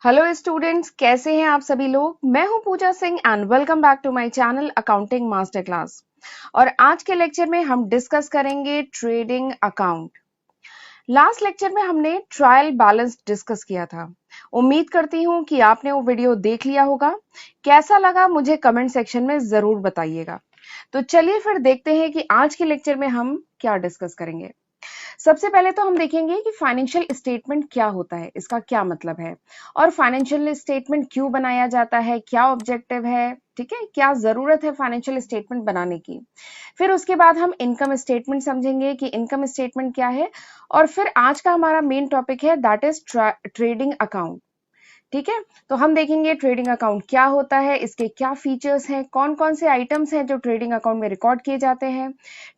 Hello students, कैसे हैं आप सभी लोग। मैं हूं Pooja Singh and welcome back to my channel accounting master class. और आज के लेक्चर में हम डिस्कस करेंगे ट्रेडिंग अकाउंट। लास्ट लेक्चर में हमने ट्रायल बैलेंस डिस्कस किया था। उम्मीद करती हूं कि आपने वो वीडियो देख लिया होगा। कैसा लगा मुझे कमेंट सेक्शन में जरूर बताइएगा। तो चलिए फिर देखते हैं कि आज के लेक्चर में हम क्या डिस्कस करेंगे। सबसे पहले तो हम देखेंगे कि फाइनेंशियल स्टेटमेंट क्या होता है, इसका क्या मतलब है और फाइनेंशियल स्टेटमेंट क्यों बनाया जाता है, क्या ऑब्जेक्टिव है, ठीक है, क्या जरूरत है फाइनेंशियल स्टेटमेंट बनाने की। फिर उसके बाद हम इनकम स्टेटमेंट समझेंगे कि इनकम स्टेटमेंट क्या है। और फिर आज का हमारा मेन टॉपिक है दैट इज ट्रेडिंग अकाउंट। ठीक है, तो हम देखेंगे ट्रेडिंग अकाउंट क्या होता है, इसके क्या फीचर्स हैं, कौन कौन से आइटम्स हैं जो ट्रेडिंग अकाउंट में रिकॉर्ड किए जाते हैं,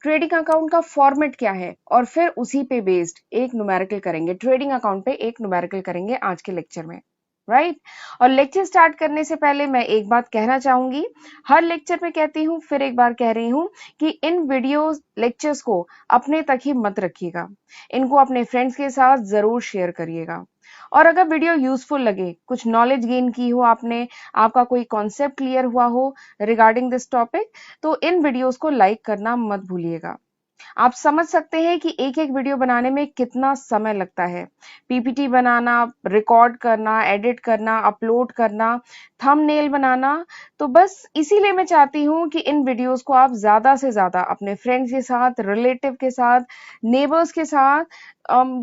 ट्रेडिंग अकाउंट का फॉर्मेट क्या है, और फिर उसी पे बेस्ड एक न्यूमेरिकल करेंगे, ट्रेडिंग अकाउंट पे एक न्यूमेरिकल करेंगे आज के लेक्चर में। राइट और लेक्चर स्टार्ट करने से पहले मैं एक बात कहना चाहूंगी, हर लेक्चर में कहती हूँ, फिर एक बार कह रही हूँ कि इन वीडियो लेक्चर्स को अपने तक ही मत रखिएगा, इनको अपने फ्रेंड्स के साथ जरूर शेयर करिएगा। और अगर वीडियो यूजफुल लगे, कुछ नॉलेज गेन की हो आपने, आपका कोई कॉन्सेप्ट क्लियर हुआ हो रिगार्डिंग दिस टॉपिक, तो इन वीडियोस को लाइक करना मत भूलिएगा। आप समझ सकते हैं कि एक एक वीडियो बनाने में कितना समय लगता है। पीपीटी बनाना, रिकॉर्ड करना, एडिट करना, अपलोड करना, थंबनेल बनाना। तो बस इसीलिए मैं चाहती हूँ कि इन वीडियोस को आप ज्यादा से ज्यादा अपने फ्रेंड्स के साथ, रिलेटिव के साथ, नेबर्स के साथ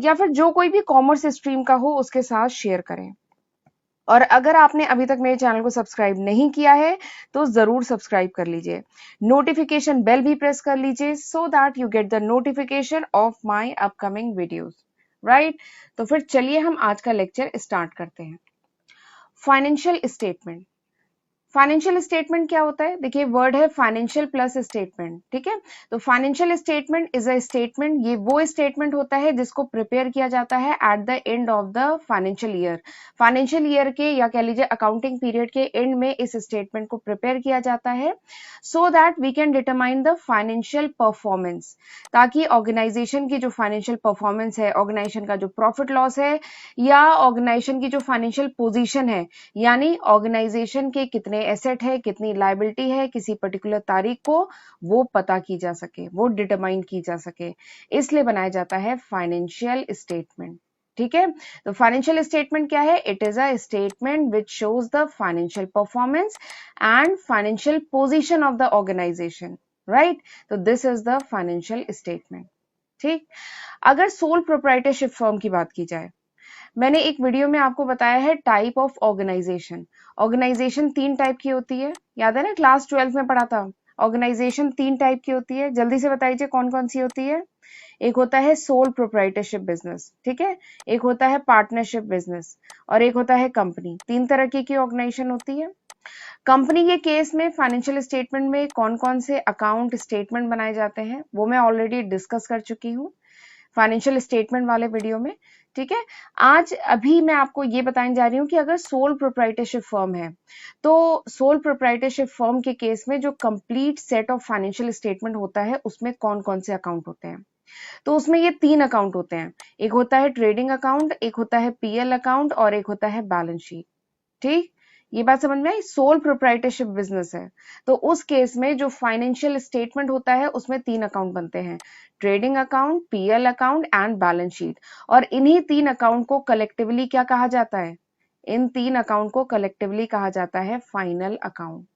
या फिर जो कोई भी कॉमर्स स्ट्रीम का हो उसके साथ शेयर करें। और अगर आपने अभी तक मेरे चैनल को सब्सक्राइब नहीं किया है तो जरूर सब्सक्राइब कर लीजिए, नोटिफिकेशन बेल भी प्रेस कर लीजिए so that you get the notification of my upcoming videos. Right, तो फिर चलिए हम आज का लेक्चर स्टार्ट करते हैं। Financial statement. फाइनेंशियल स्टेटमेंट क्या होता है, देखिए वर्ड है फाइनेंशियल प्लस स्टेटमेंट। ठीक है, तो financial statement is a statement, ये वो स्टेटमेंट होता है जिसको प्रिपेयर किया जाता है at the end of the financial year. Financial year के या कह लीजिए अकाउंटिंग पीरियड के एंड में इस स्टेटमेंट को प्रिपेयर किया जाता है so that we can determine the financial performance, ताकि ऑर्गेनाइजेशन की जो फाइनेंशियल परफॉर्मेंस है, ऑर्गेनाइजेशन का जो प्रॉफिट लॉस है या ऑर्गेनाइजेशन की जो फाइनेंशियल पोजीशन है, यानी ऑर्गेनाइजेशन के कितने एसेट है, कितनी लायबिलिटी है किसी पर्टिकुलर तारीख को, वो पता की जा सके, वो डिटरमाइन की जा सके, इसलिए बनाया जाता है फाइनेंशियल स्टेटमेंट। ठीक है, तो फाइनेंशियल स्टेटमेंट क्या है, it is a statement which shows the financial performance and financial position of the organisation. Right, तो this is the financial statement. ठीक, अगर सोल प्रोप्राइटरशिप फर्म की बात की जाए, मैंने एक वीडियो में आपको बताया है type of organization. Organization 3 type की होती है, याद है ना, क्लास 12 में पढ़ा था। ऑर्गेनाइजेशन 3 टाइप की होती है, जल्दी से बताइए कौन कौन सी होती है। एक होता है सोल प्रोप्राइटरशिप बिजनेस, ठीक है, एक होता है पार्टनरशिप बिजनेस, और एक होता है कंपनी। 3 तरह की ऑर्गेनाइजेशन होती है। कंपनी के केस में फाइनेंशियल स्टेटमेंट में कौन कौन से अकाउंट स्टेटमेंट बनाए जाते हैं वो मैं ऑलरेडी डिस्कस कर चुकी हूँ फाइनेंशियल स्टेटमेंट वाले वीडियो में। ठीक है, आज अभी मैं आपको ये बताने जा रही हूँ कि अगर सोल प्रोप्राइटरशिप फर्म है तो सोल प्रोप्राइटरशिप फर्म के केस में जो complete set of financial statement होता है उसमें कौन कौन से अकाउंट होते हैं। तो उसमें ये 3 अकाउंट होते हैं, एक होता है ट्रेडिंग अकाउंट, एक होता है पीएल अकाउंट और एक होता है बैलेंस शीट। ठीक, ये बात समझ में आई। सोल प्रोप्राइटरशिप बिजनेस है तो उस केस में जो फाइनेंशियल स्टेटमेंट होता है उसमें 3 अकाउंट बनते हैं, trading account, PL account and balance sheet. और इन्हीं 3 अकाउंट को कलेक्टिवली क्या कहा जाता है, इन 3 अकाउंट को कलेक्टिवली कहा जाता है फाइनल अकाउंट।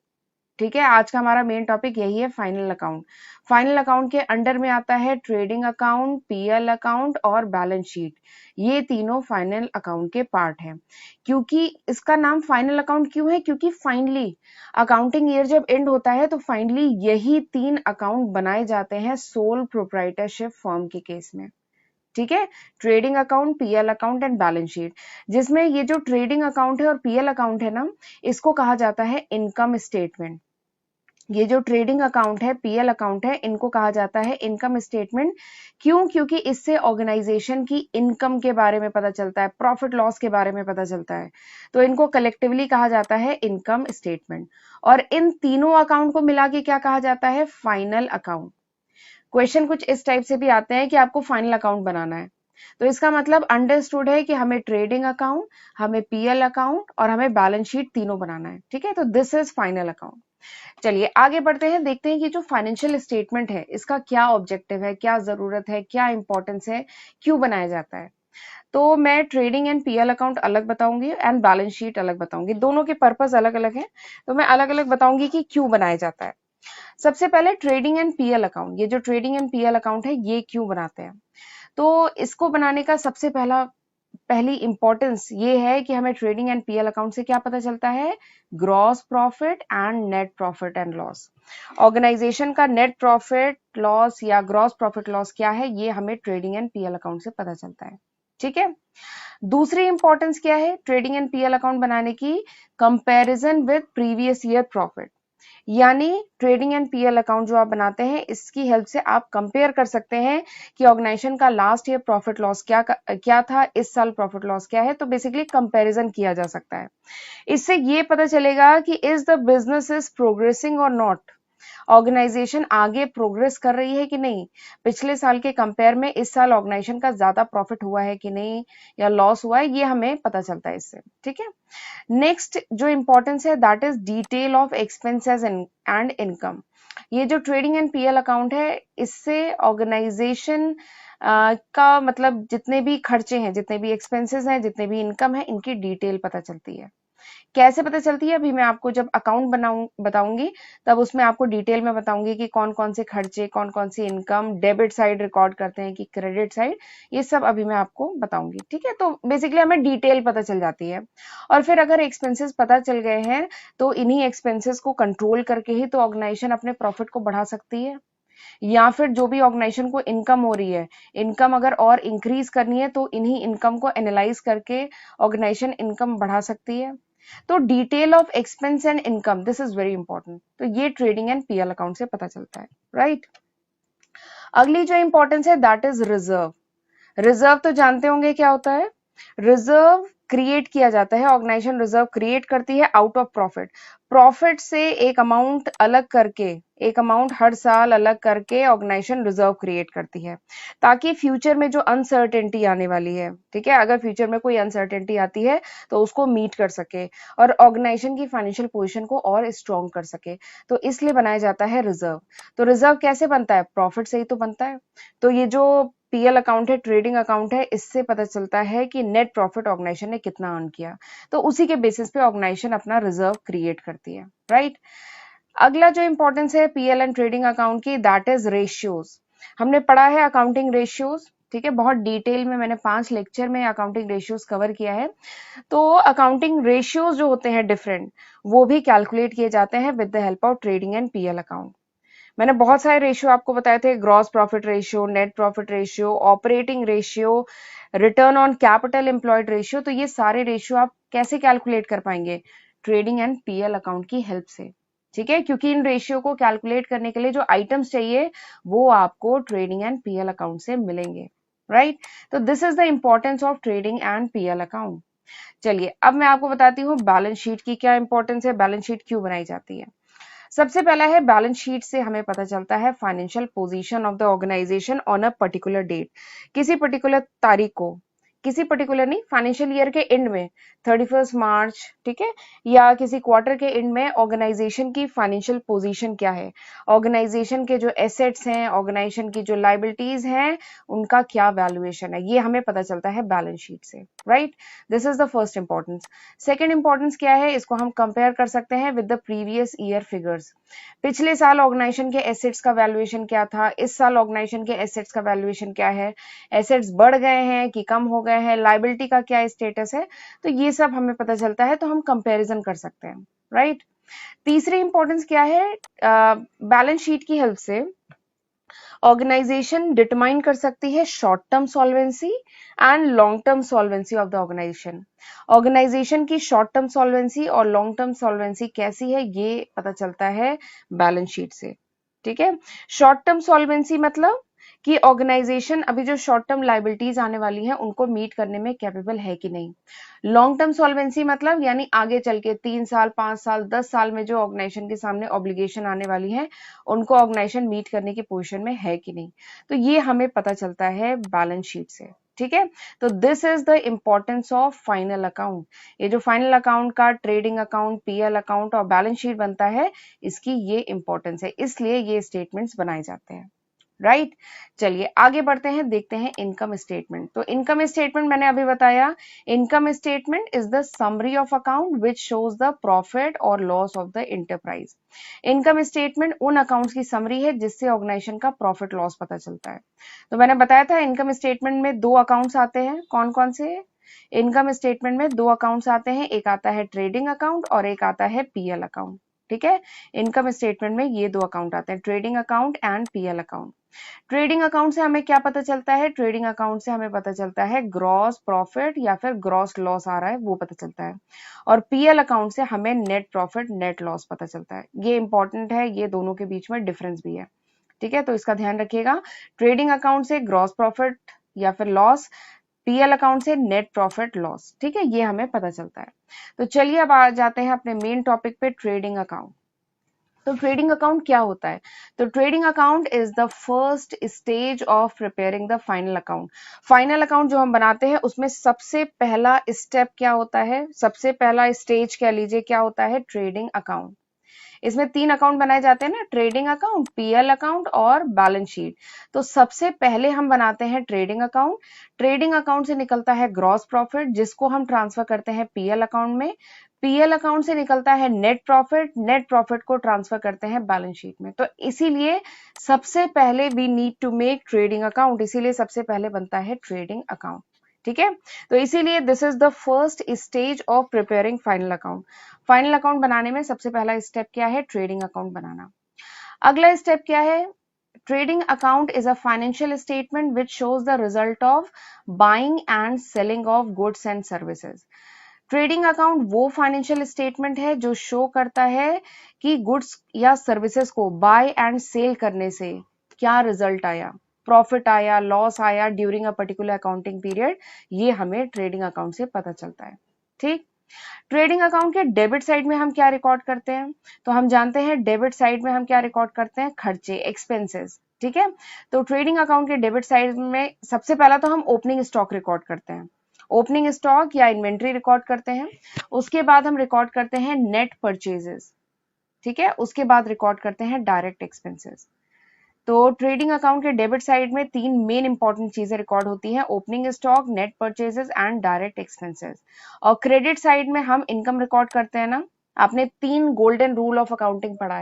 ठीक है, आज का हमारा मेन टॉपिक यही है, फाइनल अकाउंट। फाइनल अकाउंट के अंडर में आता है ट्रेडिंग अकाउंट, पीएल अकाउंट और बैलेंस शीट। ये तीनों फाइनल अकाउंट के पार्ट हैं। क्योंकि इसका नाम फाइनल अकाउंट क्यों है, क्योंकि फाइनली अकाउंटिंग ईयर जब एंड होता है तो फाइनली यही 3 अकाउंट बनाए जाते हैं सोल प्रोप्राइटरशिप फर्म के केस में। ठीक है, trading account, PL account and balance sheet, जिसमें ये जो ट्रेडिंग अकाउंट है और पीएल अकाउंट है ना, इसको कहा जाता है इनकम स्टेटमेंट। ये जो ट्रेडिंग अकाउंट है, पीएल अकाउंट है, इनको कहा जाता है इनकम स्टेटमेंट। क्यों, क्योंकि इससे ऑर्गेनाइजेशन की इनकम के बारे में पता चलता है, प्रॉफिट लॉस के बारे में पता चलता है, तो इनको कलेक्टिवली कहा जाता है इनकम स्टेटमेंट। और इन तीनों अकाउंट को मिला के क्या कहा जाता है, फाइनल अकाउंट। क्वेश्चन कुछ इस टाइप से भी आते हैं कि आपको फाइनल अकाउंट बनाना है, तो इसका मतलब अंडरस्टूड है कि हमें ट्रेडिंग अकाउंट, हमें पीएल अकाउंट और हमें बैलेंस शीट तीनों बनाना है। ठीक है, तो दिस इज फाइनल अकाउंट। चलिए आगे बढ़ते हैं, देखते हैं कि जो फाइनेंशियल स्टेटमेंट है इसका क्या ऑब्जेक्टिव है, क्या जरूरत है, क्या इंपॉर्टेंस है, क्यों बनाया जाता है। तो मैं ट्रेडिंग एंड पीएल अकाउंट अलग बताऊंगी एंड बैलेंस शीट अलग बताऊंगी, दोनों के पर्पस अलग अलग है, तो मैं अलग अलग बताऊंगी कि क्यों बनाया जाता है। सबसे पहले ट्रेडिंग एंड पीएल अकाउंट, ये जो ट्रेडिंग एंड पीएल अकाउंट है ये क्यों बनाते हैं। तो इसको बनाने का सबसे पहली इंपॉर्टेंस ये है कि हमें ट्रेडिंग एंड पीएल अकाउंट से क्या पता चलता है, gross profit and net profit and loss. Organization का नेट प्रॉफिट लॉस या ग्रॉस प्रॉफिट लॉस क्या है, ये हमें ट्रेडिंग एंड पीएल अकाउंट से पता चलता है। ठीक है, दूसरी इंपॉर्टेंस क्या है ट्रेडिंग एंड पीएल अकाउंट बनाने की, comparison with previous year profit. यानी ट्रेडिंग एंड पीएल अकाउंट जो आप बनाते हैं इसकी हेल्प से आप कंपेयर कर सकते हैं कि ऑर्गेनाइजेशन का लास्ट ईयर प्रॉफिट लॉस क्या था, इस साल प्रॉफिट लॉस क्या है। तो बेसिकली कंपैरिजन किया जा सकता है। इससे ये पता चलेगा कि is the business is progressing और नॉट, ऑर्गेनाइजेशन आगे प्रोग्रेस कर रही है कि नहीं, पिछले साल के कंपेयर में इस साल ऑर्गेनाइजेशन का ज्यादा प्रॉफिट हुआ है कि नहीं या लॉस हुआ है, ये हमें पता चलता है इससे। ठीक है, नेक्स्ट जो इंपॉर्टेंस है that is detail of expenses and income. ये जो ट्रेडिंग एंड पीएल अकाउंट है इससे ऑर्गेनाइजेशन का मतलब जितने भी खर्चे हैं, जितने भी एक्सपेंसेस हैं, जितने भी इनकम है, इनकी डिटेल पता चलती है। कैसे पता चलती है अभी मैं आपको जब अकाउंट बताऊंगी तब उसमें आपको डिटेल में बताऊंगी कि कौन कौन से खर्चे, कौन कौन सी इनकम डेबिट साइड रिकॉर्ड करते हैं कि क्रेडिट साइड, ये सब अभी मैं आपको बताऊंगी। ठीक है, तो बेसिकली हमें डिटेल पता चल जाती है। और फिर अगर एक्सपेंसेस पता चल गए हैं तो इन्हीं एक्सपेंसेस को कंट्रोल करके ही तो ऑर्गेनाइजेशन अपने प्रॉफिट को बढ़ा सकती है, या फिर जो भी ऑर्गेनाइजेशन को इनकम हो रही है, इनकम अगर और इंक्रीज करनी है तो इन्हीं इनकम को एनालाइज करके ऑर्गेनाइजेशन इनकम बढ़ा सकती है। तो detail of expense and income this is very important, तो ये ट्रेडिंग एंड पीएल अकाउंट से पता चलता है। राइट, अगली जो इंपॉर्टेंस है दैट इज रिजर्व। रिजर्व तो जानते होंगे क्या होता है, रिजर्व क्रिएट किया जाता है, ऑर्गेनाइजेशन रिजर्व क्रिएट करती है आउट ऑफ प्रॉफिट। प्रॉफिट से एक अमाउंट अलग करके, एक अमाउंट हर साल अलग करके ऑर्गेनाइजेशन रिजर्व क्रिएट करती है ताकि फ्यूचर में जो अनसर्टेनिटी आने वाली है, ठीक है, अगर फ्यूचर में कोई अनसर्टेनिटी आती है तो उसको मीट कर सके और ऑर्गेनाइजेशन की फाइनेंशियल पोजीशन को और स्ट्रॉन्ग कर सके, तो इसलिए बनाया जाता है रिजर्व। तो रिजर्व कैसे बनता है, प्रॉफिट से ही तो बनता है। तो ये जो पीएल अकाउंट है, ट्रेडिंग अकाउंट है, इससे पता चलता है कि नेट प्रॉफिट ऑर्गेनाइजेशन ने कितना अर्न किया, तो उसी के बेसिस पे ऑर्गेनाइजेशन अपना रिजर्व क्रिएट करती है। राइट, अगला जो इंपॉर्टेंस है पीएल एंड ट्रेडिंग अकाउंट की दैट इज रेशियोज। हमने पढ़ा है अकाउंटिंग रेशियोज, ठीक है, बहुत डिटेल में मैंने 5 लेक्चर में अकाउंटिंग रेशियोज कवर किया है। तो अकाउंटिंग रेशियोज जो होते हैं डिफरेंट, वो भी कैलकुलेट किए जाते हैं with the help of trading and PL account. मैंने बहुत सारे रेशियो आपको बताए थे, gross profit ratio, net profit ratio, operating ratio, return on capital employed ratio. तो ये सारे रेशियो आप कैसे कैलकुलेट कर पाएंगे, ट्रेडिंग एंड पीएल अकाउंट की हेल्प से। ठीक है, क्योंकि इन रेशियो को कैलकुलेट करने के लिए जो आइटम्स चाहिए वो आपको ट्रेडिंग एंड पीएल अकाउंट से मिलेंगे। राइट, तो this is the importance of trading and PL account. चलिए अब मैं आपको बताती हूँ बैलेंस शीट की क्या इंपॉर्टेंस है, बैलेंस शीट क्यों बनाई जाती है। सबसे पहला है बैलेंस शीट से हमें पता चलता है financial position of the organization on a particular date, किसी पर्टिकुलर तारीख को, किसी पर्टिकुलर नहीं, फाइनेंशियल ईयर के एंड में 31 मार्च, ठीक है, या किसी क्वार्टर के एंड में ऑर्गेनाइजेशन की फाइनेंशियल पोजीशन क्या है, ऑर्गेनाइजेशन के जो एसेट्स हैं, ऑर्गेनाइजेशन की जो लाइबिलिटीज हैं, उनका क्या वैल्यूएशन है, ये हमें पता चलता है बैलेंस शीट से। Right, this is the first importance. Second importance क्या है, इसको हम कंपेयर कर सकते हैं with the previous year figures. पिछले साल ऑर्गेनाइजेशन के एसेट्स का वैल्यूएशन क्या था, इस साल ऑर्गेनाइजेशन के एसेट्स का वैल्यूएशन क्या है, एसेट्स बढ़ गए हैं कि कम हो गए हैं, लाइबिलिटी का क्या स्टेटस है, तो ये सब हमें पता चलता है, तो हम कंपैरिजन कर सकते हैं। राइट, तीसरी इंपॉर्टेंस क्या है, बैलेंस शीट की हेल्प से ऑर्गेनाइजेशन डिटरमाइन कर सकती है short term solvency and long term solvency of the organization. Organization की शॉर्ट टर्म सॉल्वेंसी और लॉन्ग टर्म सॉल्वेंसी कैसी है ये पता चलता है बैलेंस शीट से। ठीक है, शॉर्ट टर्म सॉल्वेंसी मतलब कि ऑर्गेनाइजेशन अभी जो शॉर्ट टर्म लाइबिलिटीज आने वाली हैं उनको मीट करने में कैपेबल है कि नहीं। लॉन्ग टर्म सॉल्वेंसी मतलब यानी आगे चल के 3 साल, 5 साल, 10 साल में जो ऑर्गेनाइजेशन के सामने ऑब्लिगेशन आने वाली है उनको ऑर्गेनाइजेशन मीट करने की पोजीशन में है कि नहीं, तो ये हमें पता चलता है बैलेंस शीट से। ठीक है। तो this is the importance of final account. ये जो फाइनल अकाउंट का ट्रेडिंग अकाउंट, पीएल अकाउंट और बैलेंस शीट बनता है, इसकी ये इंपॉर्टेंस है, इसलिए ये स्टेटमेंट्स बनाए जाते हैं, राइट। चलिए आगे बढ़ते हैं, देखते हैं इनकम स्टेटमेंट। तो इनकम स्टेटमेंट मैंने अभी बताया, income statement is the summary of account which shows the profit और loss of the enterprise. Income statement उन अकाउंट्स की समरी है जिससे ऑर्गेनाइजेशन का प्रॉफिट लॉस पता चलता है। तो मैंने बताया था इनकम स्टेटमेंट में दो अकाउंट्स आते हैं, कौन कौन से? इनकम स्टेटमेंट में दो अकाउंट्स आते हैं, एक आता है ट्रेडिंग अकाउंट और एक आता है पीएल अकाउंट, ठीक है। इनकम स्टेटमेंट में ये दो अकाउंट आते हैं, trading account and PL account. Trading account से हमें क्या पता चलता है? ट्रेडिंग अकाउंट से हमें पता चलता है ग्रॉस प्रॉफिट या फिर ग्रॉस लॉस आ रहा है वो पता चलता है, और पीएल अकाउंट से हमें नेट प्रॉफिट नेट लॉस पता चलता है। ये इंपॉर्टेंट है, ये दोनों के बीच में डिफरेंस भी है, ठीक है, तो इसका ध्यान रखिएगा। ट्रेडिंग अकाउंट से ग्रॉस प्रॉफिट या फिर लॉस, पीएल अकाउंट से नेट प्रॉफिट लॉस, ठीक है, ये हमें पता चलता है। तो चलिए अब आ जाते हैं अपने मेन टॉपिक पे, ट्रेडिंग अकाउंट। तो ट्रेडिंग अकाउंट क्या होता है? तो trading account is the first stage of preparing the final account. Final account जो हम बनाते हैं उसमें सबसे पहला स्टेप क्या होता है, सबसे पहला स्टेज कह लीजिए क्या होता है? Trading account. इसमें तीन अकाउंट बनाए जाते हैं ना, ट्रेडिंग अकाउंट, पीएल अकाउंट और बैलेंस शीट। तो सबसे पहले हम बनाते हैं ट्रेडिंग अकाउंट। ट्रेडिंग अकाउंट से निकलता है ग्रॉस प्रॉफिट जिसको हम ट्रांसफर करते हैं पीएल अकाउंट में। पीएल अकाउंट से निकलता है नेट प्रॉफिट, नेट प्रॉफिट को ट्रांसफर करते हैं बैलेंस शीट में। तो इसीलिए सबसे पहले we need to make trading account, इसीलिए सबसे पहले बनता है ट्रेडिंग अकाउंट, ठीक है। तो इसीलिए this is the first stage of preparing final account. Final account बनाने में सबसे पहला स्टेप क्या है? ट्रेडिंग अकाउंट बनाना। अगला स्टेप क्या है? Trading account is a financial statement which shows the result of buying and selling of goods and services. Trading account वो फाइनेंशियल स्टेटमेंट है जो शो करता है कि गुड्स या सर्विसेज को बाय एंड सेल करने से क्या रिजल्ट आया, प्रॉफिट आया, लॉस आया during a particular accounting period, ये हमें ट्रेडिंग अकाउंट से पता चलता है, ठीक। ट्रेडिंग अकाउंट के डेबिट साइड में हम क्या रिकॉर्ड करते हैं? तो हम जानते हैं डेबिट साइड में हम क्या रिकॉर्ड करते हैं? खर्चे, एक्सपेंसेस, ठीक है। तो ट्रेडिंग अकाउंट के डेबिट साइड में सबसे पहला तो हम ओपनिंग स्टॉक रिकॉर्ड करते हैं, ओपनिंग स्टॉक या इन्वेंट्री रिकॉर्ड करते हैं। उसके बाद हम रिकॉर्ड करते हैं नेट परचेजेस, ठीक है। उसके बाद रिकॉर्ड करते हैं डायरेक्ट एक्सपेंसेस। तो ट्रेडिंग अकाउंट के डेबिट साइड में तीन मेन इंपॉर्टेंट चीजें रिकॉर्ड होती हैं, opening stock, net purchases and direct expenses. और क्रेडिट साइड में हम इनकम रिकॉर्ड करते हैं ना, आपने तीन गोल्डन रूल ऑफ अकाउंटिंग पढ़ा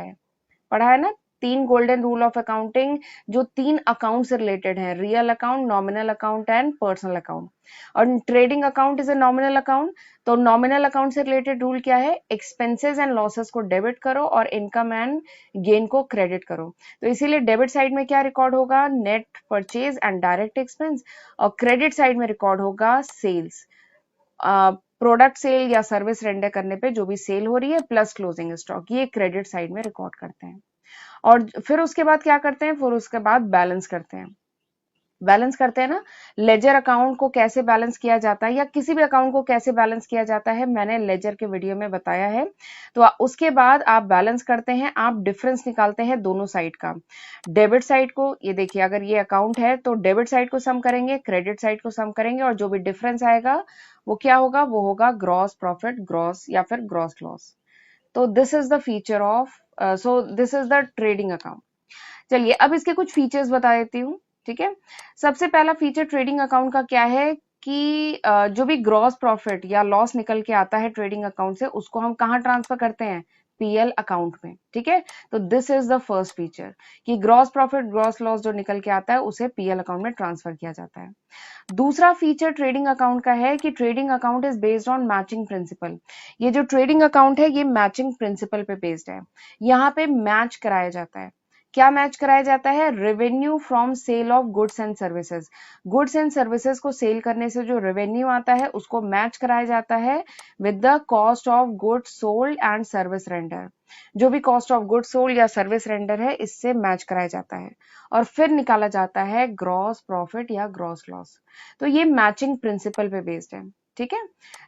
है ना, तीन गोल्डन रूल ऑफ अकाउंटिंग जो तीन अकाउंट से रिलेटेड है, real account, nominal account and personal account. और trading account is a nominal account, तो नॉमिनल अकाउंट से रिलेटेड रूल क्या है? एक्सपेंसेस एंड लॉसेस को डेबिट करो और इनकम एंड गेन को क्रेडिट करो। तो इसीलिए डेबिट साइड में क्या रिकॉर्ड होगा? Net purchase and direct expense. और क्रेडिट साइड में रिकॉर्ड होगा सेल्स, प्रोडक्ट सेल या सर्विस रेंडर करने पे जो भी सेल हो रही है प्लस क्लोजिंग स्टॉक, ये क्रेडिट साइड में रिकॉर्ड करते हैं। और फिर उसके बाद क्या करते हैं? फिर उसके बाद बैलेंस करते हैं, बैलेंस करते हैं ना। लेजर अकाउंट को कैसे बैलेंस किया जाता है या किसी भी अकाउंट को कैसे बैलेंस किया जाता है मैंने लेजर के वीडियो में बताया है। तो उसके बाद आप बैलेंस करते हैं, आप डिफरेंस निकालते हैं दोनों साइड का। डेबिट साइड को, ये देखिए अगर ये अकाउंट है तो डेबिट साइड को सम करेंगे, क्रेडिट साइड को सम करेंगे, और जो भी डिफरेंस आएगा वो क्या होगा? वो होगा ग्रॉस प्रॉफिट, ग्रॉस या फिर ग्रॉस लॉस। तो this is the feature of this is the trading account. चलिए अब इसके कुछ फीचर्स बता देती हूँ, ठीक है। सबसे पहला फीचर ट्रेडिंग अकाउंट का क्या है कि जो भी ग्रॉस प्रॉफिट या लॉस निकल के आता है ट्रेडिंग अकाउंट से, उसको हम कहाँ ट्रांसफर करते हैं? पीएल अकाउंट में, ठीक है। तो this is the first feature कि ग्रॉस प्रॉफिट, ग्रॉस लॉस जो निकल के आता है उसे पीएल अकाउंट में ट्रांसफर किया जाता है। दूसरा फीचर ट्रेडिंग अकाउंट का है कि trading account is based on matching principal. ये जो ट्रेडिंग अकाउंट है ये मैचिंग प्रिंसिपल पे बेस्ड है। यहाँ पे मैच कराया जाता है, क्या मैच कराया जाता है? Revenue from sale of goods and services. Goods and services को सेल करने से जो रेवेन्यू आता है उसको मैच कराया जाता है with the cost of goods sold and service render. जो भी कॉस्ट ऑफ गुड्स सोल्ड या सर्विस रेंडर है इससे मैच कराया जाता है और फिर निकाला जाता है ग्रॉस प्रॉफिट या ग्रॉस लॉस। तो ये मैचिंग प्रिंसिपल पे बेस्ड है, ठीक है।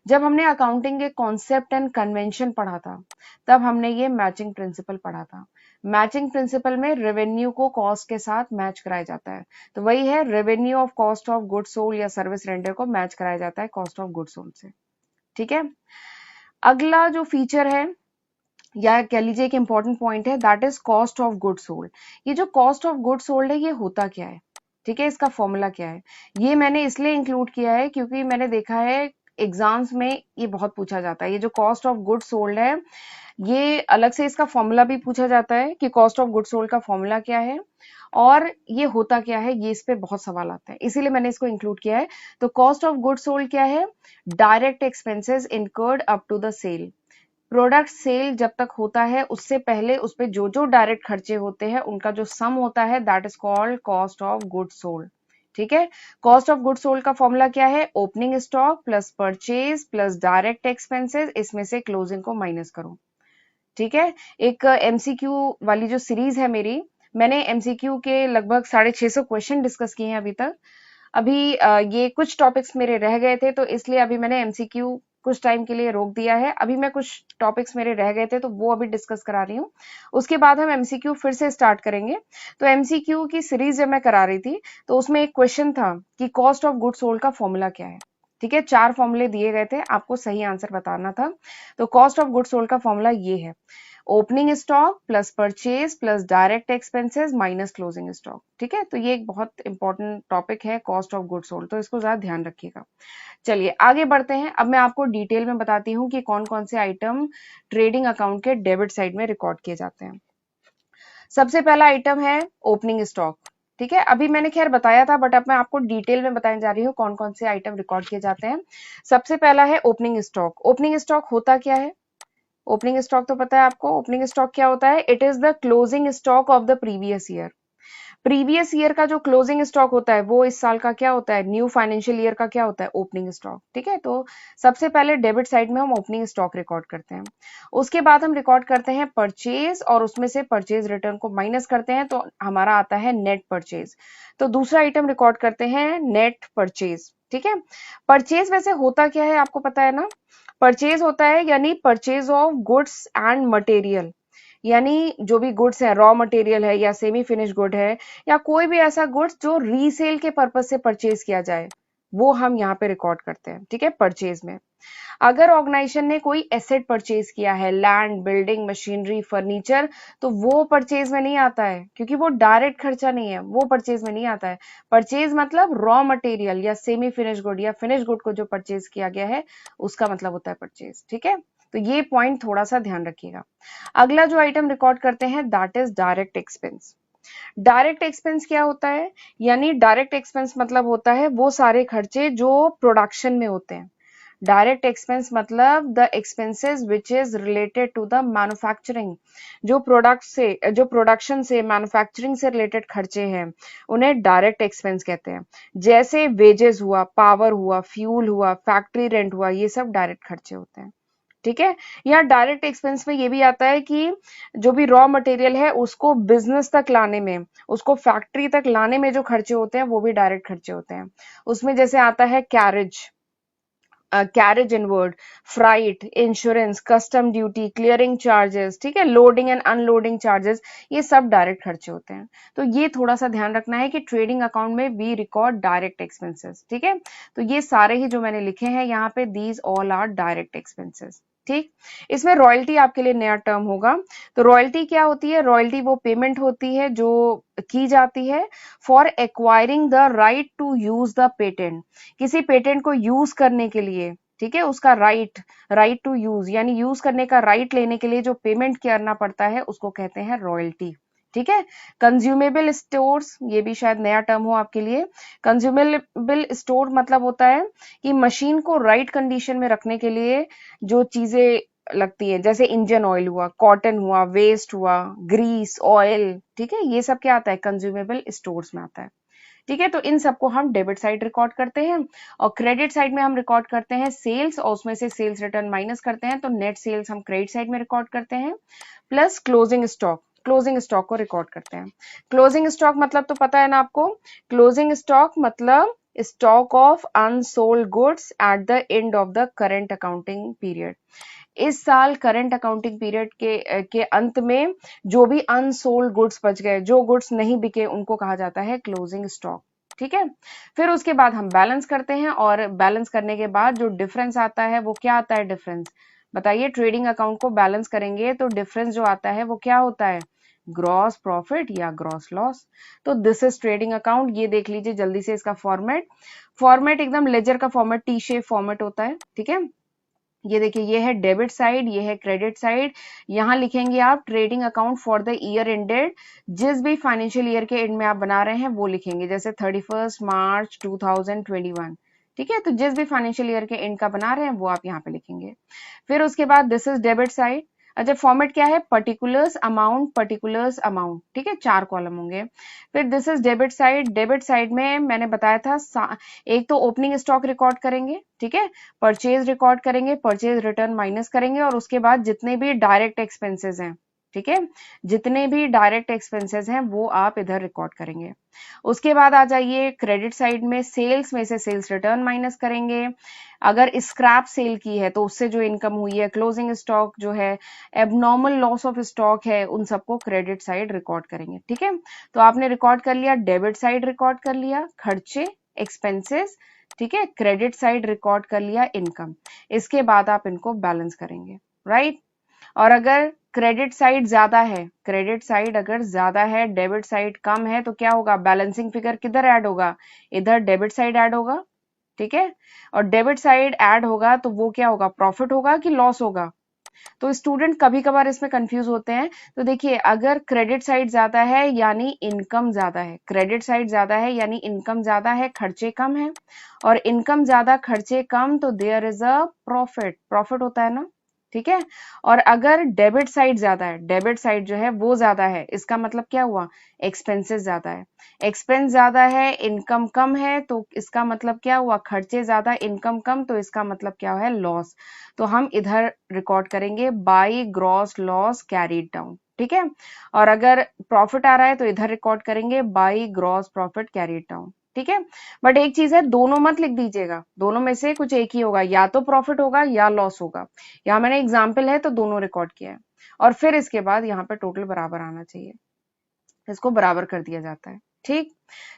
जब हमने अकाउंटिंग के कॉन्सेप्ट एंड कन्वेंशन पढ़ा था तब हमने ये मैचिंग प्रिंसिपल पढ़ा था। मैचिंग प्रिंसिपल में रेवेन्यू को कॉस्ट के साथ मैच कराया जाता है, तो वही है revenue of cost of good sold या सर्विस रेंडर को मैच कराया जाता है कॉस्ट ऑफ गुड सोल्ड से। ठीक है। अगला जो फीचर है या कह लीजिए एक इंपॉर्टेंट पॉइंट है, that is cost of good sold. ये जो कॉस्ट ऑफ गुड सोल्ड है ये होता क्या है, ठीक है, इसका फॉर्मूला क्या है। ये मैंने इसलिए इंक्लूड किया है क्योंकि मैंने देखा है एग्जाम्स में ये बहुत पूछा जाता है। ये जो कॉस्ट ऑफ गुड सोल्ड है ये अलग से इसका फॉर्मूला भी पूछा जाता है कि कॉस्ट ऑफ गुड सोल्ड का फॉर्मूला क्या है और ये होता क्या है, ये इस पे बहुत सवाल आता है, इसीलिए मैंने इसको इंक्लूड किया है। तो कॉस्ट ऑफ गुड सोल्ड क्या है, direct expenses incurred up to the sale. Product sale जब तक होता है उससे पहले उस पे जो जो डायरेक्ट खर्चे होते हैं उनका जो सम होता है that is called cost of good sold. ठीक है। कॉस्ट ऑफ गुड सोल्ड का फॉर्मूला क्या है, opening stock plus purchase plus direct expenses, इसमें से क्लोजिंग को माइनस करो। ठीक है। एक एमसीक्यू वाली जो सीरीज है मेरी, मैंने एमसीक्यू के लगभग 650 क्वेश्चन डिस्कस किए हैं अभी तक। अभी ये कुछ टॉपिक्स मेरे रह गए थे तो इसलिए अभी मैंने एमसीक्यू कुछ टाइम के लिए रोक दिया है। अभी मैं कुछ टॉपिक्स मेरे रह गए थे तो वो अभी डिस्कस करा रही हूँ, उसके बाद हम एमसीक्यू फिर से स्टार्ट करेंगे। तो एमसीक्यू की सीरीज जब मैं करा रही थी तो उसमें एक क्वेश्चन था कि कॉस्ट ऑफ गुड सोल्ड का फॉर्मूला क्या है। ठीक है, 4 फॉर्मूले दिए गए थे, आपको सही आंसर बताना था। तो कॉस्ट ऑफ गुड सोल्ड का फॉर्मूला ये है, opening stock plus purchase plus direct expenses minus closing stock. ठीक है, तो ये एक बहुत इंपॉर्टेंट टॉपिक है कॉस्ट ऑफ गुड सोल्ड, तो इसको ज्यादा ध्यान रखिएगा। चलिए आगे बढ़ते हैं। अब मैं आपको डिटेल में बताती हूँ कि कौन कौन से आइटम ट्रेडिंग अकाउंट के डेबिट साइड में रिकॉर्ड किए जाते हैं। सबसे पहला आइटम है ओपनिंग स्टॉक। ठीक है, अभी मैंने खैर बताया था बट अब मैं आपको डिटेल में बताने जा रही हूँ कौन कौन से आइटम रिकॉर्ड किए जाते हैं। सबसे पहला है ओपनिंग स्टॉक। ओपनिंग स्टॉक होता क्या है, ओपनिंग स्टॉक तो पता है आपको। ओपनिंग स्टॉक क्या होता है, it is the closing stock of the previous year. Previous year का जो क्लोजिंग स्टॉक होता है वो इस साल का क्या होता है, न्यू फाइनेंशियल ईयर का क्या होता है, ओपनिंग स्टॉक। ठीक है, तो सबसे पहले डेबिट साइड में हम ओपनिंग स्टॉक रिकॉर्ड करते हैं। उसके बाद हम रिकॉर्ड करते हैं परचेज और उसमें से परचेज रिटर्न को माइनस करते हैं तो हमारा आता है नेट परचेज। तो दूसरा आइटम रिकॉर्ड करते हैं नेट परचेज। ठीक है, परचेज वैसे होता क्या है आपको पता है ना, परचेज होता है यानी purchase of goods and material, यानी जो भी गुड्स है, रॉ मटेरियल है या सेमी फिनिश गुड है या कोई भी ऐसा गुड्स जो रीसेल के पर्पज से परचेज किया जाए वो हम यहाँ पे रिकॉर्ड करते हैं। ठीक है, परचेज में अगर ऑर्गेनाइजेशन ने कोई एसेट परचेज किया है, लैंड, बिल्डिंग, मशीनरी, फर्नीचर, तो वो परचेज में नहीं आता है क्योंकि वो डायरेक्ट खर्चा नहीं है, वो परचेज में नहीं आता है। परचेज मतलब रॉ मटेरियल या सेमी फिनिश गुड या फिनिश गुड को जो परचेज किया गया है उसका मतलब होता है परचेज। ठीक है, तो ये पॉइंट थोड़ा सा ध्यान रखिएगा। अगला जो आइटम रिकॉर्ड करते हैं that is direct expense. Direct expense क्या होता है, यानी डायरेक्ट एक्सपेंस मतलब होता है वो सारे खर्चे जो प्रोडक्शन में होते हैं। डायरेक्ट एक्सपेंस मतलब the expenses which is related to the manufacturing, जो प्रोडक्ट से, जो प्रोडक्शन से, मैन्युफैक्चरिंग से रिलेटेड खर्चे हैं उन्हें डायरेक्ट एक्सपेंस कहते हैं। जैसे वेजेस हुआ, पावर हुआ, फ्यूल हुआ, फैक्ट्री रेंट हुआ, ये सब डायरेक्ट खर्चे होते हैं। ठीक है, यहाँ डायरेक्ट एक्सपेंस में ये भी आता है कि जो भी रॉ मटेरियल है उसको बिजनेस तक लाने में, उसको फैक्ट्री तक लाने में जो खर्चे होते हैं वो भी डायरेक्ट खर्चे होते हैं। उसमें जैसे आता है carriage, carriage inward, freight, insurance, custom duty, clearing charges, ठीक है, लोडिंग एंड अनलोडिंग चार्जेस, ये सब डायरेक्ट खर्चे होते हैं। तो ये थोड़ा सा ध्यान रखना है कि ट्रेडिंग अकाउंट में वी रिकॉर्ड डायरेक्ट एक्सपेंसेस। ठीक है, तो ये सारे ही जो मैंने लिखे हैं यहाँ पे, these all are direct expenses. ठीक, इसमें रॉयल्टी आपके लिए नया टर्म होगा। तो रॉयल्टी क्या होती है, रॉयल्टी वो पेमेंट होती है जो की जाती है for acquiring the right to use the patent, किसी पेटेंट को यूज करने के लिए। ठीक है, उसका राइट टू यूज यानी यूज करने का राइट लेने के लिए जो पेमेंट करना पड़ता है उसको कहते हैं रॉयल्टी। ठीक है, कंज्यूमेबल स्टोर्स, ये भी शायद नया टर्म हो आपके लिए। कंज्यूमेबल स्टोर मतलब होता है कि मशीन को राइट कंडीशन में रखने के लिए जो चीजें लगती है, जैसे इंजन ऑयल हुआ, कॉटन हुआ, वेस्ट हुआ, ग्रीस, ऑयल, ठीक है, ये सब क्या आता है, कंज्यूमेबल स्टोर्स में आता है। ठीक है, तो इन सबको हम डेबिट साइड रिकॉर्ड करते हैं और क्रेडिट साइड में हम रिकॉर्ड करते हैं सेल्स और उसमें से सेल्स रिटर्न माइनस करते हैं तो नेट सेल्स हम क्रेडिट साइड में रिकॉर्ड करते हैं, plus closing stock, closing stock को रिकॉर्ड करते हैं। क्लोजिंग स्टॉक मतलब तो पता है ना आपको, क्लोजिंग स्टॉक मतलब stock of unsold goods at the end of the current accounting period. इस साल करंट अकाउंटिंग पीरियड के अंत में जो भी अनसोल्ड गुड्स बच गए, जो गुड्स नहीं बिके, उनको कहा जाता है क्लोजिंग स्टॉक। ठीक है, फिर उसके बाद हम बैलेंस करते हैं और बैलेंस करने के बाद जो डिफरेंस आता है वो क्या आता है? डिफरेंस बताइए। ट्रेडिंग अकाउंट को बैलेंस करेंगे तो डिफरेंस जो आता है वो क्या होता है? ग्रॉस प्रॉफिट या ग्रॉस लॉस। तो दिस इज ट्रेडिंग अकाउंट। ये देख लीजिए जल्दी से इसका फॉर्मेट एकदम लेजर का फॉर्मेट, टी शेप फॉर्मेट होता है। ठीक है, ये देखिए, ये है डेबिट साइड, ये है क्रेडिट साइड। यहां लिखेंगे आप trading account for the year ended, जिस भी फाइनेंशियल ईयर के एंड में आप बना रहे हैं वो लिखेंगे, जैसे 31 मार्च 2021। ठीक है, तो जिस भी फाइनेंशियल ईयर के एंड का बना रहे हैं वो आप यहाँ पे लिखेंगे। फिर उसके बाद दिस इज डेबिट साइड। अच्छा, फॉर्मेट क्या है? Particulars amount, particulars amount. ठीक है, 4 कॉलम होंगे। फिर this is debit side. Debit side में मैंने बताया था एक तो ओपनिंग स्टॉक रिकॉर्ड करेंगे, ठीक है, परचेज रिकॉर्ड करेंगे, परचेज रिटर्न माइनस करेंगे, और उसके बाद जितने भी डायरेक्ट एक्सपेंसेस हैं, ठीक है, जितने भी डायरेक्ट एक्सपेंसेस हैं वो आप इधर रिकॉर्ड करेंगे। उसके बाद आ जाइए क्रेडिट साइड में, सेल्स में से सेल्स रिटर्न माइनस करेंगे। अगर स्क्रैप सेल की है तो उससे जो इनकम हुई है, क्लोजिंग स्टॉक जो है, एबनॉर्मल लॉस ऑफ स्टॉक है, उन सबको क्रेडिट साइड रिकॉर्ड करेंगे। ठीक है, तो आपने रिकॉर्ड कर लिया, डेबिट साइड रिकॉर्ड कर लिया खर्चे, एक्सपेंसेस। ठीक है, क्रेडिट साइड रिकॉर्ड कर लिया इनकम। इसके बाद आप इनको बैलेंस करेंगे, राइट। और अगर क्रेडिट साइड ज्यादा है, क्रेडिट साइड अगर ज्यादा है, डेबिट साइड कम है, तो क्या होगा? बैलेंसिंग फिगर किधर ऐड होगा? इधर डेबिट साइड ऐड होगा। ठीक है, और डेबिट साइड ऐड होगा तो वो क्या होगा? प्रॉफिट होगा कि लॉस होगा? तो स्टूडेंट कभी कभार इसमें कंफ्यूज होते हैं। तो देखिए, अगर क्रेडिट साइड ज्यादा है यानी इनकम ज्यादा है, क्रेडिट साइड ज्यादा है यानी इनकम ज्यादा है, खर्चे कम है, और इनकम ज्यादा खर्चे कम, तो there is a profit. Profit होता है ना, ठीक है। और अगर डेबिट साइड ज्यादा है, डेबिट साइड जो है वो ज्यादा है, इसका मतलब क्या हुआ? एक्सपेंसेस ज्यादा है। एक्सपेंस ज्यादा है, इनकम कम है, तो इसका मतलब क्या हुआ? खर्चे ज्यादा, इनकम कम, तो इसका मतलब क्या है? लॉस। तो हम इधर रिकॉर्ड करेंगे by gross loss carried down. ठीक है, और अगर प्रॉफिट आ रहा है तो इधर रिकॉर्ड करेंगे by gross profit carried down. ठीक है, बट एक चीज है, दोनों मत लिख दीजिएगा, दोनों में से कुछ एक ही होगा, या तो प्रॉफिट होगा या लॉस होगा। यहाँ मैंने एग्जाम्पल है तो दोनों रिकॉर्ड किया है, और फिर इसके बाद यहाँ पे टोटल बराबर आना चाहिए, इसको बराबर कर दिया जाता है। ठीक,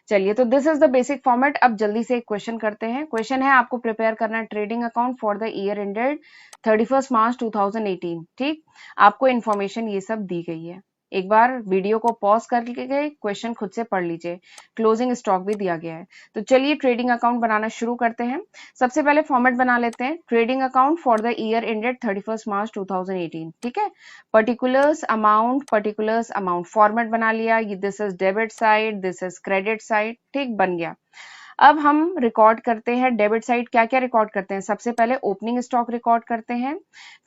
चलिए, तो this is the basic format. अब जल्दी से एक क्वेश्चन करते हैं। क्वेश्चन है, आपको प्रिपेयर करना है trading account for the year ended 31 मार्च 2018। ठीक, आपको इन्फॉर्मेशन ये सब दी गई है। एक बार वीडियो को पॉज करके क्वेश्चन खुद से पढ़ लीजिए, क्लोजिंग स्टॉक भी दिया गया है। तो चलिए ट्रेडिंग अकाउंट बनाना शुरू करते हैं। सबसे पहले फॉर्मेट बना लेते हैं, trading account for the year ended 31 मार्च 2018। ठीक है, particulars amount, particulars amount format बना लिया। This is debit side, this is credit side. ठीक, बन गया। अब हम रिकॉर्ड करते हैं डेबिट साइड। क्या क्या रिकॉर्ड करते हैं? सबसे पहले ओपनिंग स्टॉक रिकॉर्ड करते हैं,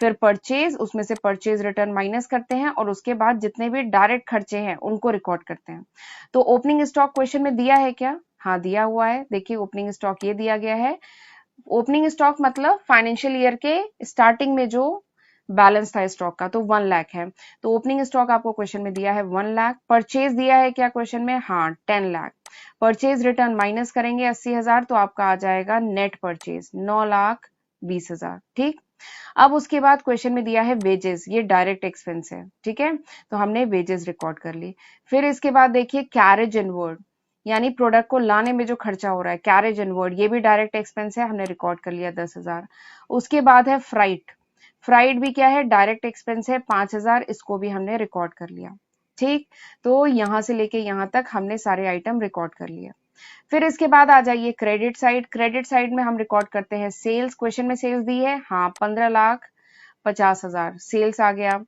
फिर परचेज, उसमें से परचेज रिटर्न माइनस करते हैं, और उसके बाद जितने भी डायरेक्ट खर्चे हैं उनको रिकॉर्ड करते हैं। तो ओपनिंग स्टॉक क्वेश्चन में दिया है क्या? हाँ, दिया हुआ है। देखिए, ओपनिंग स्टॉक ये दिया गया है। ओपनिंग स्टॉक मतलब फाइनेंशियल ईयर के स्टार्टिंग में जो बैलेंस था स्टॉक का, तो 1 लाख है। तो ओपनिंग स्टॉक आपको क्वेश्चन में दिया है 1 लाख। परचेज दिया है क्या क्वेश्चन में? हाँ, 10 लाख। परचेज रिटर्न माइनस करेंगे 80,000, तो आपका आ जाएगा नेट परचेज 9,20,000। ठीक, अब उसके बाद क्वेश्चन में दिया है वेजेस, ये डायरेक्ट एक्सपेंस है। ठीक है, तो हमने वेजेस रिकॉर्ड कर ली। फिर इसके बाद देखिए कैरेज इनवर्ड, यानी प्रोडक्ट को लाने में जो खर्चा हो रहा है, कैरेज इनवर्ड, ये भी डायरेक्ट एक्सपेंस है, हमने रिकॉर्ड कर लिया 10,000। उसके बाद है फ्राइट, फ्राइट भी क्या है? डायरेक्ट एक्सपेंस है 5,000, इसको भी हमने रिकॉर्ड कर लिया। ठीक, तो यहां से लेके यहां तक हमने सारे आइटम रिकॉर्ड कर लिए। फिर इसके बाद आ जाइए क्रेडिट साइड। क्रेडिट साइड में हम रिकॉर्ड करते हैं सेल्स। क्वेश्चन में सेल्स दी है, हाँ, 15,50,000 सेल्स आ गया।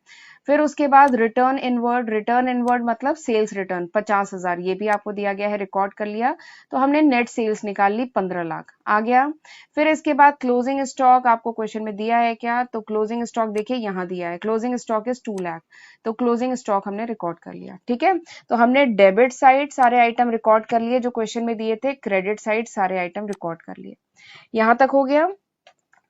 फिर उसके बाद रिटर्न इनवर्ड, रिटर्न इनवर्ड मतलब सेल्स रिटर्न 50,000, ये भी आपको दिया गया है, रिकॉर्ड कर लिया। तो हमने नेट सेल्स निकाल ली, 15 लाख आ गया। फिर इसके बाद क्लोजिंग स्टॉक आपको क्वेश्चन में दिया है क्या? तो क्लोजिंग स्टॉक देखिए यहाँ दिया है, क्लोजिंग स्टॉक इज 2 लाख। तो क्लोजिंग स्टॉक हमने रिकॉर्ड कर लिया। ठीक है, तो हमने डेबिट साइड सारे आइटम रिकॉर्ड कर लिए जो क्वेश्चन में दिए थे, क्रेडिट साइड सारे आइटम रिकॉर्ड कर लिए। यहां तक हो गया।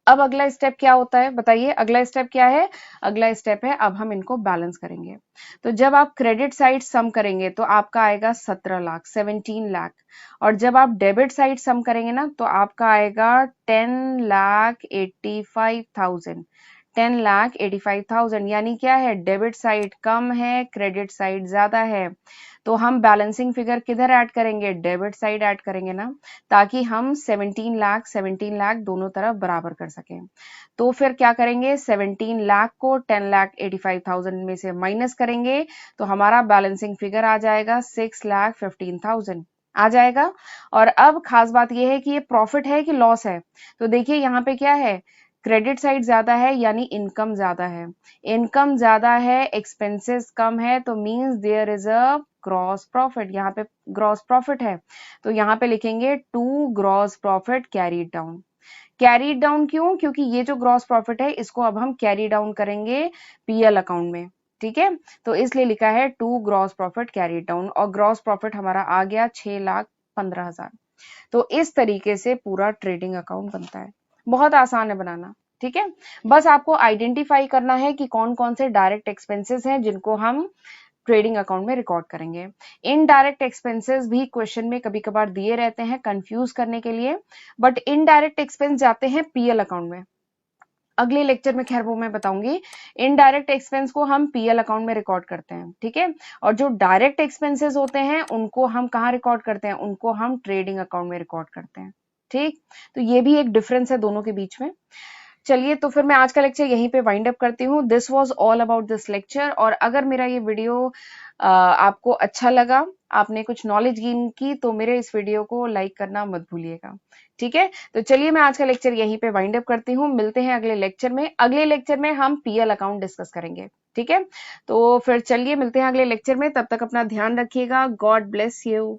अब अगला स्टेप क्या होता है बताइए, अगला स्टेप क्या है? अगला स्टेप है अब हम इनको बैलेंस करेंगे। तो जब आप क्रेडिट साइड सम करेंगे तो आपका आएगा 17 लाख, 17 लाख। और जब आप डेबिट साइड सम करेंगे ना तो आपका आएगा 10,85,000, 10,85,000। यानी क्या है, डेबिट साइड कम है, क्रेडिट साइड ज्यादा है। तो हम बैलेंसिंग फिगर किधर ऐड करेंगे? डेबिट साइड ऐड करेंगे ना, ताकि हम 17 लाख दोनों तरफ बराबर कर सकें। तो फिर क्या करेंगे, 17 लाख को 10,85,000 में से माइनस करेंगे तो हमारा बैलेंसिंग फिगर आ जाएगा 6,15,000 आ जाएगा। और अब खास बात यह है कि ये प्रॉफिट है कि लॉस है। तो देखिए यहाँ पे क्या है, क्रेडिट साइड ज्यादा है यानी इनकम ज्यादा है, इनकम ज्यादा है, एक्सपेंसेस कम है, तो means there is a gross profit. यहाँ पे ग्रॉस प्रॉफिट है तो यहाँ पे लिखेंगे to gross profit carried down. Carried down क्यों? क्योंकि ये जो ग्रॉस प्रॉफिट है इसको अब हम कैरी डाउन करेंगे पीएल अकाउंट में, ठीक है। तो इसलिए लिखा है to gross profit carried down, और ग्रॉस प्रॉफिट हमारा आ गया 6,15,000। तो इस तरीके से पूरा ट्रेडिंग अकाउंट बनता है। बहुत आसान है बनाना, ठीक है। बस आपको आइडेंटिफाई करना है कि कौन कौन से डायरेक्ट एक्सपेंसेस हैं जिनको हम ट्रेडिंग अकाउंट में रिकॉर्ड करेंगे। इनडायरेक्ट एक्सपेंसेस भी क्वेश्चन में कभी कभार दिए रहते हैं कंफ्यूज करने के लिए, बट इनडायरेक्ट एक्सपेंस जाते हैं पीएल अकाउंट में। अगले लेक्चर में खैर वो मैं बताऊंगी। इनडायरेक्ट एक्सपेंस को हम पीएल अकाउंट में रिकॉर्ड करते हैं, ठीक है। और जो डायरेक्ट एक्सपेंसेस होते हैं उनको हम कहाँ रिकॉर्ड करते हैं? उनको हम ट्रेडिंग अकाउंट में रिकॉर्ड करते हैं, ठीक। तो ये भी एक डिफरेंस है दोनों के बीच में। चलिए तो फिर मैं आज का लेक्चर यहीं पे वाइंड अप करती हूँ। This was all about this lecture. और अगर मेरा ये वीडियो आपको अच्छा लगा, आपने कुछ नॉलेज गेन की, तो मेरे इस वीडियो को लाइक करना मत भूलिएगा, ठीक है। तो चलिए मैं आज का लेक्चर यहीं पे वाइंड अप करती हूँ। मिलते हैं अगले लेक्चर में। अगले लेक्चर में हम पीएल अकाउंट डिस्कस करेंगे, ठीक है। तो फिर चलिए मिलते हैं अगले लेक्चर में, तब तक अपना ध्यान रखिएगा। God bless you.